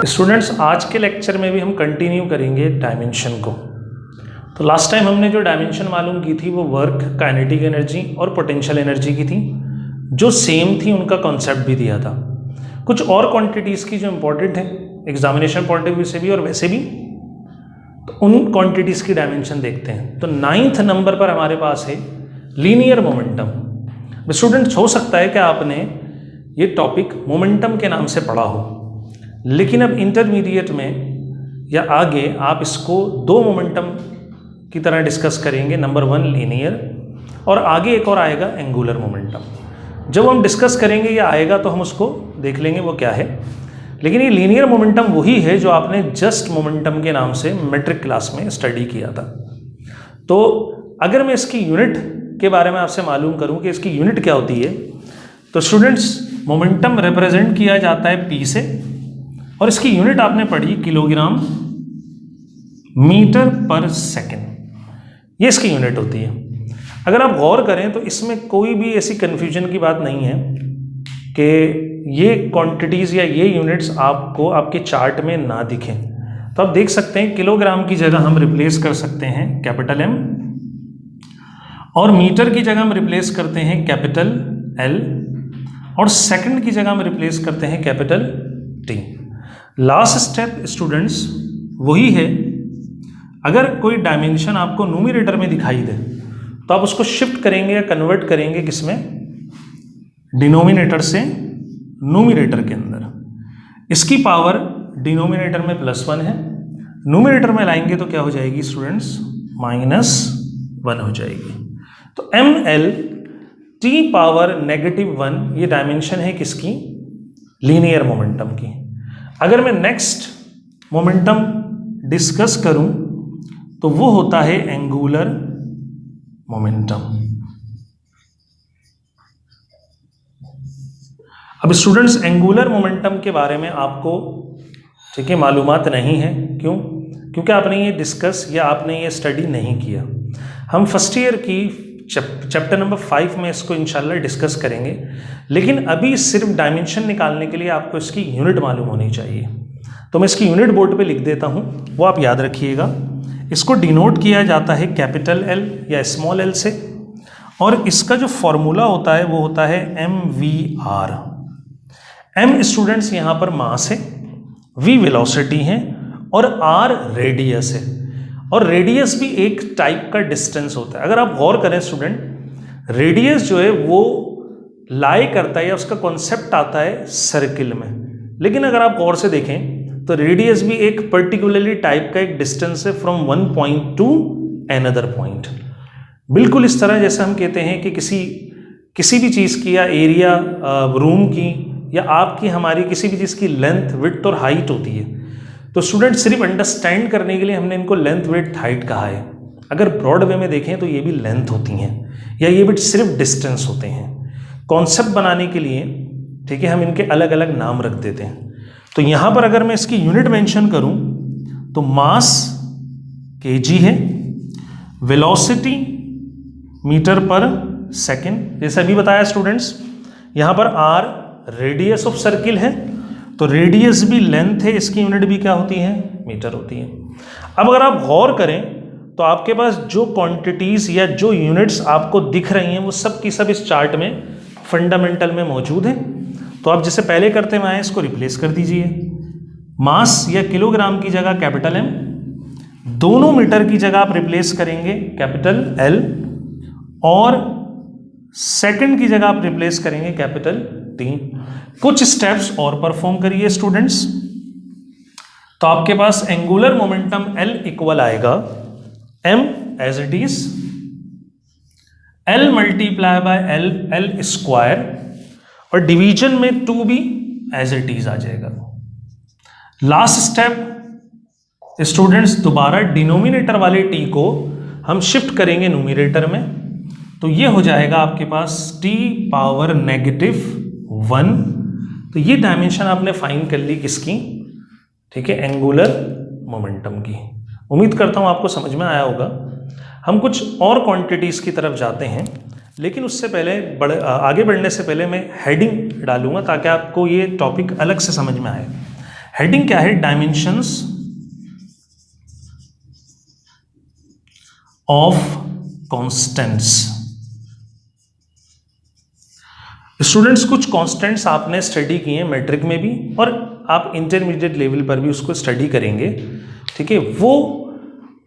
Students, आज के lecture में भी हम कंटिन्यू करेंगे डायमेंशन को। तो लास्ट टाइम हमने जो डायमेंशन मालूम की थी वो वर्क, काइनेटिक एनर्जी और पोटेंशियल एनर्जी की थी, जो सेम थी, उनका कॉन्सेप्ट भी दिया था। कुछ और क्वांटिटीज़ की जो इंपॉर्टेंट है एग्जामिनेशन पॉइंट ऑफ व्यू से भी और वैसे भी, तो उन क्वांटिटीज़ की डायमेंशन देखते हैं। तो 9th नंबर पर हमारे पास है लीनियर मोमेंटम। स्टूडेंट्स, हो सकता है कि आपने ये टॉपिक मोमेंटम के नाम से पढ़ा हो, लेकिन अब इंटरमीडिएट में या आगे आप इसको दो मोमेंटम की तरह डिस्कस करेंगे। नंबर 1 लीनियर, और आगे एक और आएगा एंगुलर मोमेंटम। जब हम डिस्कस करेंगे ये आएगा तो हम उसको देख लेंगे वो क्या है। लेकिन ये लीनियर मोमेंटम वही है जो आपने जस्ट मोमेंटम के नाम से मैट्रिक क्लास में स्टडी किया था। तो अगर मैं इसकी यूनिट के बारे में आपसे मालूम करूं कि इसकी यूनिट क्या होती है, तो स्टूडेंट्स, मोमेंटम रिप्रेजेंट किया जाता है P से, और इसकी यूनिट आपने पढ़ी किलोग्राम मीटर पर सेकेंड, ये इसकी यूनिट होती है। अगर आप गौर करें तो इसमें कोई भी ऐसी कन्फ्यूजन की बात नहीं है कि ये क्वांटिटीज़ या ये यूनिट्स आपको आपके चार्ट में ना दिखें। तो आप देख सकते हैं किलोग्राम की जगह हम रिप्लेस कर सकते हैं कैपिटल M, और मीटर की जगह हम रिप्लेस करते हैं कैपिटल L, और सेकंड की जगह हम रिप्लेस करते हैं capital T। Last step students वही है, अगर कोई डायमेंशन आपको न्यूमरेटर में दिखाई दे तो आप उसको शिफ्ट करेंगे या कन्वर्ट करेंगे किसमें, डिनोमिनेटर से न्यूमरेटर के अंदर। इसकी पावर डिनोमिनेटर में +1 है, न्यूमरेटर में लाएंगे तो क्या हो जाएगी स्टूडेंट्स, -1 हो जाएगी। तो ml t पावर -1 ये डायमेंशन है किसकी, लीनियर मोमेंटम की। अगर मैं नेक्स्ट मोमेंटम डिस्कस करूं तो वो होता है एंगुलर मोमेंटम। अब स्टूडेंट्स, एंगुलर मोमेंटम के बारे में आपको ठीक है मालूमात नहीं है। क्यों? क्योंकि आपने ये डिस्कस या आपने ये स्टडी नहीं किया। हम फर्स्ट ईयर की चैप्टर नंबर 5 में इसको इंशाल्लाह डिस्कस करेंगे, लेकिन अभी सिर्फ डायमेंशन निकालने के लिए आपको इसकी यूनिट मालूम होनी चाहिए। तो मैं इसकी यूनिट बोर्ड पे लिख देता हूँ, वो आप याद रखिएगा। इसको डिनोट किया जाता है कैपिटल L या स्मॉल l से, और इसका जो फॉर्मूला होता है वो होता है mvr। m स्टूडेंट्स यहाँ पर मास है, v वेलोसिटी है, और r रेडियस है। और रेडियस भी एक टाइप का डिस्टेंस होता है। अगर आप गौर करें स्टूडेंट, रेडियस जो है वो लाई करता है या उसका कॉन्सेप्ट आता है सर्किल में, लेकिन अगर आप गौर से देखें तो रेडियस भी एक पर्टिकुलरली टाइप का एक डिस्टेंस है from one point two another point. बिल्कुल इस तरह जैसे हम कहते हैं कि किसी भी चीज़ की या एरिया रूम की या आपकी हमारी किसी भी चीज़ की लेंथ, विड्थ और हाइट होती है। तो स्टूडेंट, सिर्फ अंडरस्टैंड करने के लिए हमने इनको लेंथ, विड्थ, हाइट कहा है। अगर ब्रॉड वे में देखें तो ये भी लेंथ होती हैं, या ये भी सिर्फ डिस्टेंस होते हैं। कॉन्सेप्ट बनाने के लिए ठीक है हम इनके अलग अलग नाम रख देते हैं। तो यहाँ पर अगर मैं इसकी यूनिट मेंशन करूँ तो मास kg है, वेलोसिटी मीटर पर सेकेंड, जैसे अभी बताया स्टूडेंट्स। यहाँ पर r रेडियस ऑफ सर्किल है, तो रेडियस भी लेंथ है, इसकी यूनिट भी क्या होती है, मीटर होती है। अब अगर आप गौर करें तो आपके पास जो क्वांटिटीज़ या जो यूनिट्स आपको दिख रही हैं वो सब की सब इस चार्ट में फंडामेंटल में मौजूद है। तो आप जैसे पहले करते हुए आए इसको रिप्लेस कर दीजिए। मास या किलोग्राम की जगह कैपिटल M, दोनों मीटर की जगह आप रिप्लेस करेंगे कैपिटल L, और सेकंड की जगह आप रिप्लेस करेंगे कैपिटल T। कुछ स्टेप्स और परफॉर्म करिए स्टूडेंट्स, तो आपके पास एंगुलर मोमेंटम L इक्वल आएगा m as it is L multiply by L square, और डिवीजन में 2 भी एज इट इज आ जाएगा। लास्ट स्टेप स्टूडेंट्स, दोबारा डिनोमिनेटर वाले t को हम शिफ्ट करेंगे न्यूमरेटर में, तो ये हो जाएगा आपके पास t पावर -1। तो ये डायमेंशन आपने फाइंड कर ली किसकी, ठीक है, एंगुलर मोमेंटम की। उम्मीद करता हूँ आपको समझ में आया होगा। हम कुछ और क्वांटिटीज़ की तरफ जाते हैं, लेकिन उससे पहले आगे बढ़ने से पहले मैं हेडिंग डालूंगा ताकि आपको ये टॉपिक अलग से समझ में आए। हेडिंग क्या है? Dimensions of constants. स्टूडेंट्स कुछ कांस्टेंट्स आपने स्टडी किए हैं मैट्रिक में भी, और आप इंटरमीडिएट लेवल पर भी उसको स्टडी करेंगे, ठीक है। वो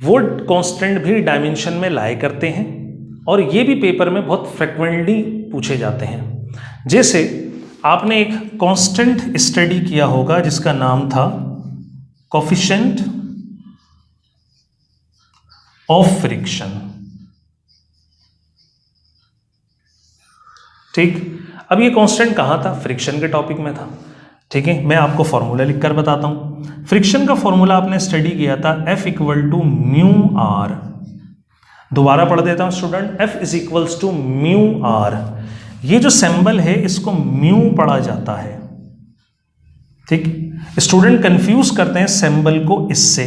कांस्टेंट भी डायमेंशन में लाए करते हैं, और ये भी पेपर में बहुत फ्रिक्वेंटली पूछे जाते हैं। जैसे आपने एक कांस्टेंट स्टडी किया होगा जिसका नाम था कोफिशिएंट ऑफ फ्रिक्शन, ठीक। अब ये कांस्टेंट कहाँ था? फ्रिक्शन के टॉपिक में था, ठीक है। मैं आपको फॉर्मूला लिखकर बताता हूँ। फ्रिक्शन का फॉर्मूला आपने स्टडी किया था F equal to mu R. दोबारा पढ़ देता हूँ student, F is equals to mu R. ये जो सिंबल है इसको म्यू पढ़ा जाता है, ठीक। स्टूडेंट कंफ्यूज करते हैं सिंबल को इससे,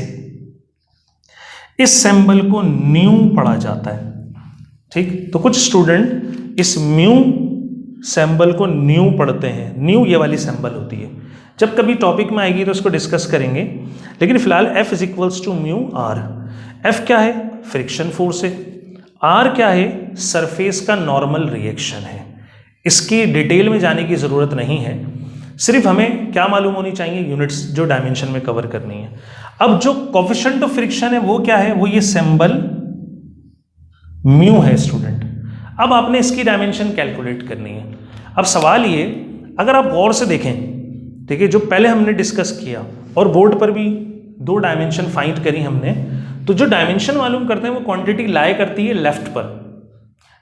इस सिंबल को न्यू पढ़ा जाता है, ठीक। तो कुछ स्टूडेंट इस म्यू सिंबल को न्यू पढ़ते हैं। न्यू ये वाली सिंबल होती है, जब कभी टॉपिक में आएगी तो इसको डिस्कस करेंगे, लेकिन फिलहाल F is equals to mu R. F क्या है? फ्रिक्शन फोर्स है। R क्या है? सरफेस का नॉर्मल रिएक्शन है। इसकी डिटेल में जाने की ज़रूरत नहीं है, सिर्फ हमें क्या मालूम होनी चाहिए? यूनिट्स जो डायमेंशन में कवर करनी है। अब जो कोफिशिएंट ऑफ फ्रिक्शन है वो क्या है? वो ये सिंबल म्यू है स्टूडेंट। अब आपने इसकी डायमेंशन कैलकुलेट करनी है। अब सवाल ये, अगर आप गौर से देखें, ठीक है, जो पहले हमने डिस्कस किया और बोर्ड पर भी 2 डायमेंशन फाइंड करी हमने, तो जो डायमेंशन मालूम करते हैं वो क्वांटिटी लाए करती है लेफ्ट पर।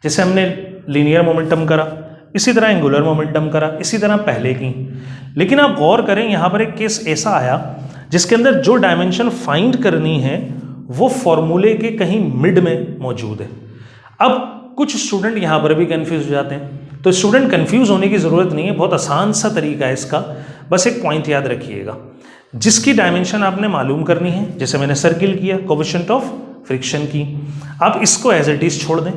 जैसे हमने लीनियर मोमेंटम करा, इसी तरह एंगुलर मोमेंटम करा, इसी तरह पहले की। लेकिन आप गौर करें, यहाँ पर एक केस ऐसा आया जिसके अंदर जो डायमेंशन फाइंड करनी है वो फॉर्मूले के कहीं मिड में मौजूद है। अब कुछ स्टूडेंट यहाँ पर भी कंफ्यूज हो जाते हैं, तो स्टूडेंट कंफ्यूज होने की ज़रूरत नहीं है, बहुत आसान सा तरीका है इसका। बस एक पॉइंट याद रखिएगा, जिसकी डायमेंशन आपने मालूम करनी है, जैसे मैंने सर्किल किया कोफिशिएंट ऑफ फ्रिक्शन की, आप इसको एज इट इज छोड़ दें।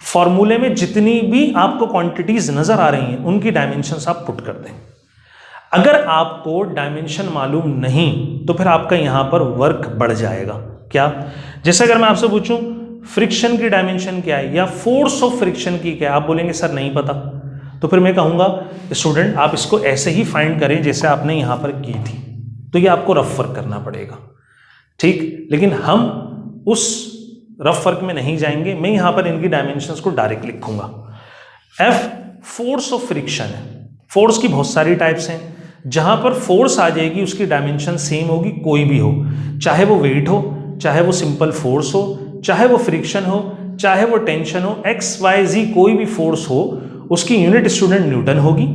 फॉर्मूले में जितनी भी आपको क्वांटिटीज नजर आ रही हैं उनकी डायमेंशंस आप पुट कर दें। अगर आपको डायमेंशन मालूम नहीं तो फिर आपका यहाँ पर वर्क बढ़ जाएगा। क्या? जैसे अगर मैं आपसे पूछूं फ्रिक्शन की डायमेंशन क्या है या फोर्स ऑफ फ्रिक्शन की क्या है, आप बोलेंगे सर नहीं पता, तो फिर मैं कहूँगा स्टूडेंट आप इसको ऐसे ही फाइंड करें जैसे आपने यहाँ पर की थी, तो ये आपको रफ वर्क करना पड़ेगा, ठीक। लेकिन हम उस रफ वर्क में नहीं जाएंगे, मैं यहाँ पर इनकी डायमेंशंस को डायरेक्ट लिखूंगा। एफ फोर्स ऑफ फ्रिक्शन है। फोर्स की बहुत सारी टाइप्स हैं, जहाँ पर फोर्स आ जाएगी उसकी डायमेंशन सेम होगी, कोई भी हो, चाहे वो वेट हो, चाहे वो सिंपल फोर्स हो, चाहे वो फ्रिक्शन हो, चाहे वो टेंशन हो, एक्स वाई जी कोई भी फोर्स हो, उसकी यूनिट स्टूडेंट न्यूटन होगी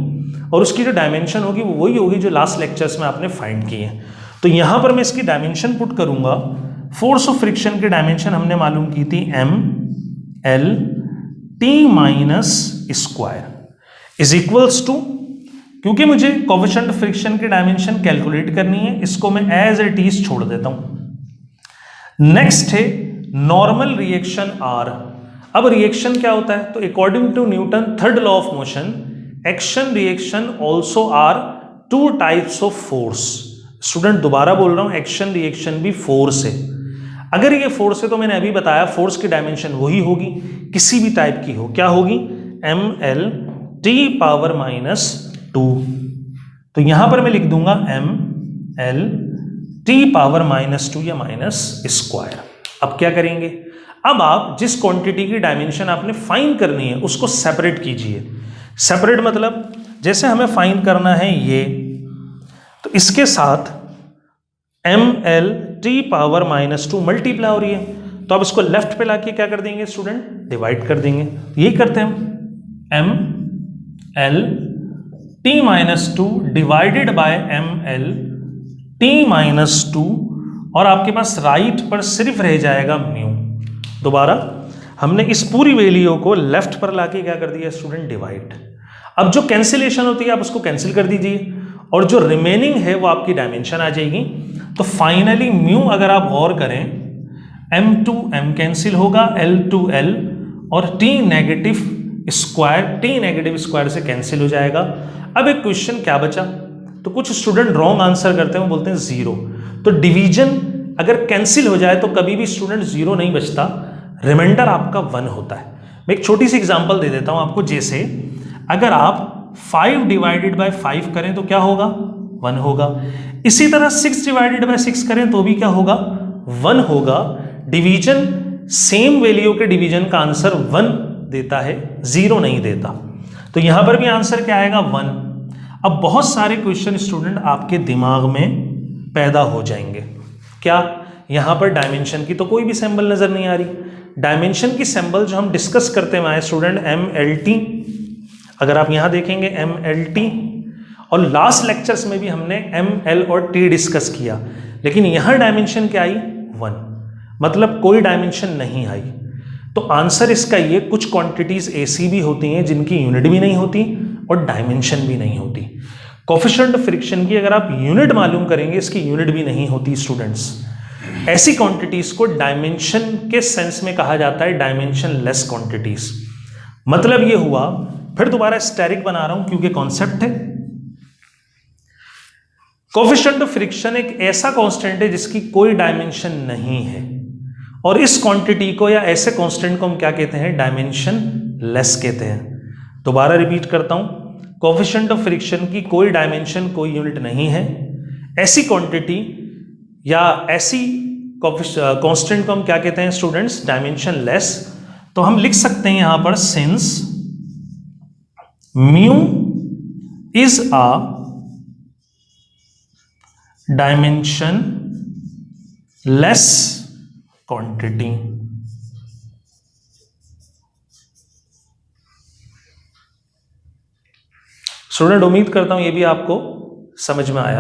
और उसकी जो डायमेंशन होगी वो वही होगी जो लास्ट लेक्चर्स में आपने फाइंड की है। तो यहाँ पर मैं इसकी डायमेंशन पुट करूंगा। फोर्स ऑफ फ्रिक्शन की डायमेंशन हमने मालूम की थी M L T minus square is equals to, क्योंकि मुझे कोएफिशिएंट ऑफ फ्रिक्शन की डायमेंशन कैलकुलेट करनी है, इसको मैं एज इट इज छोड़ देता हूं। नेक्स्ट है नॉर्मल रिएक्शन आर। अब रिएक्शन क्या होता है? तो according to Newton third law of motion, action reaction also are two types of force. Student दोबारा बोल रहा हूं, एक्शन रिएक्शन भी फोर्स है। अगर ये फोर्स है तो मैंने अभी बताया फोर्स की डायमेंशन वही होगी, किसी भी टाइप की हो, क्या होगी? M L T power minus 2। तो यहां पर मैं लिख दूंगा M L T power minus 2 या माइनस स्क्वायर। अब क्या करेंगे? अब आप जिस क्वांटिटी की डायमेंशन आपने फाइंड करनी है उसको सेपरेट कीजिए। सेपरेट मतलब जैसे हमें फाइंड करना है ये, तो इसके साथ M L T power minus 2 multiply हो रही है, तो अब इसको लेफ्ट पे लाके क्या कर देंगे स्टूडेंट? डिवाइड कर देंगे। यही करते हैं हम, M L T minus 2 divided by M L T minus 2, और आपके पास राइट पर सिर्फ रह जाएगा म्यू। दोबारा हमने इस पूरी वैल्यू को लेफ्ट पर लाके क्या कर दिया स्टूडेंट? डिवाइड। अब जो कैंसिलेशन होती है आप उसको कैंसिल कर दीजिए और जो रिमेनिंग है वो आपकी डायमेंशन आ जाएगी। तो फाइनली म्यू अगर आप गौर करें, m टू m कैंसिल होगा, l टू l, और t नेगेटिव स्क्वायर से कैंसिल हो जाएगा। अब एक क्वेश्चन क्या बचा? तो कुछ स्टूडेंट रॉन्ग आंसर करते हैं, वो बोलते हैं 0। तो डिवीजन अगर कैंसिल हो जाए तो कभी भी स्टूडेंट 0 नहीं बचता, रिमाइंडर आपका 1 होता है। मैं एक छोटी सी एग्जांपल दे देता हूं आपको। जैसे अगर आप 5 डिवाइडेड बाय 5 करें तो क्या होगा? 1 होगा। इसी तरह 6 डिवाइडेड बाय 6 करें तो भी क्या होगा? 1 होगा। डिवीजन सेम वैल्यू के डिवीजन का आंसर 1 देता है, 0 नहीं देता। तो यहां पर भी आंसर क्या आएगा? 1। अब बहुत सारे क्वेश्चन स्टूडेंट आपके दिमाग में पैदा हो जाएंगे। क्या यहां पर डायमेंशन की तो कोई भी सिंबल नजर नहीं आ रही। डायमेंशन की सिंबल जो हम डिस्कस करते हुए स्टूडेंट MLT, अगर आप यहां देखेंगे MLT, और लास्ट लेक्चर्स में भी हमने ML और T डिस्कस किया, लेकिन यहां डायमेंशन क्या आई? 1, मतलब कोई डायमेंशन नहीं आई। तो आंसर इसका ये, कुछ क्वांटिटीज ऐसी भी होती हैं जिनकी यूनिट भी नहीं होती और डायमेंशन भी नहीं होती। कोफिशिएंट ऑफ फ्रिक्शन की अगर आप यूनिट मालूम करेंगे, इसकी यूनिट भी नहीं होती स्टूडेंट्स। ऐसी क्वांटिटीज को डायमेंशन के सेंस में कहा जाता है डायमेंशन लेस क्वांटिटीज। मतलब ये हुआ, फिर दोबारा स्टेरिक बना रहा हूं क्योंकि कॉन्सेप्ट है। कोफिशिएंट ऑफ फ्रिक्शन एक ऐसा कांस्टेंट है जिसकी कोई डायमेंशन नहीं है, और इस क्वांटिटी को या ऐसे कांस्टेंट को हम क्या कहते हैं? डायमेंशन लेस कहते हैं। दोबारा रिपीट करता हूं, कोफिशिएंट ऑफ फ्रिक्शन की कोई डायमेंशन, कोई यूनिट नहीं है। ऐसी क्वांटिटी या ऐसी कांस्टेंट को हम क्या कहते हैं स्टूडेंट्स? Dimension less. तो हम लिख सकते हैं यहां पर, since mu is a dimension less quantity. Student उम्मीद करता हूं ये भी आपको समझ में आया।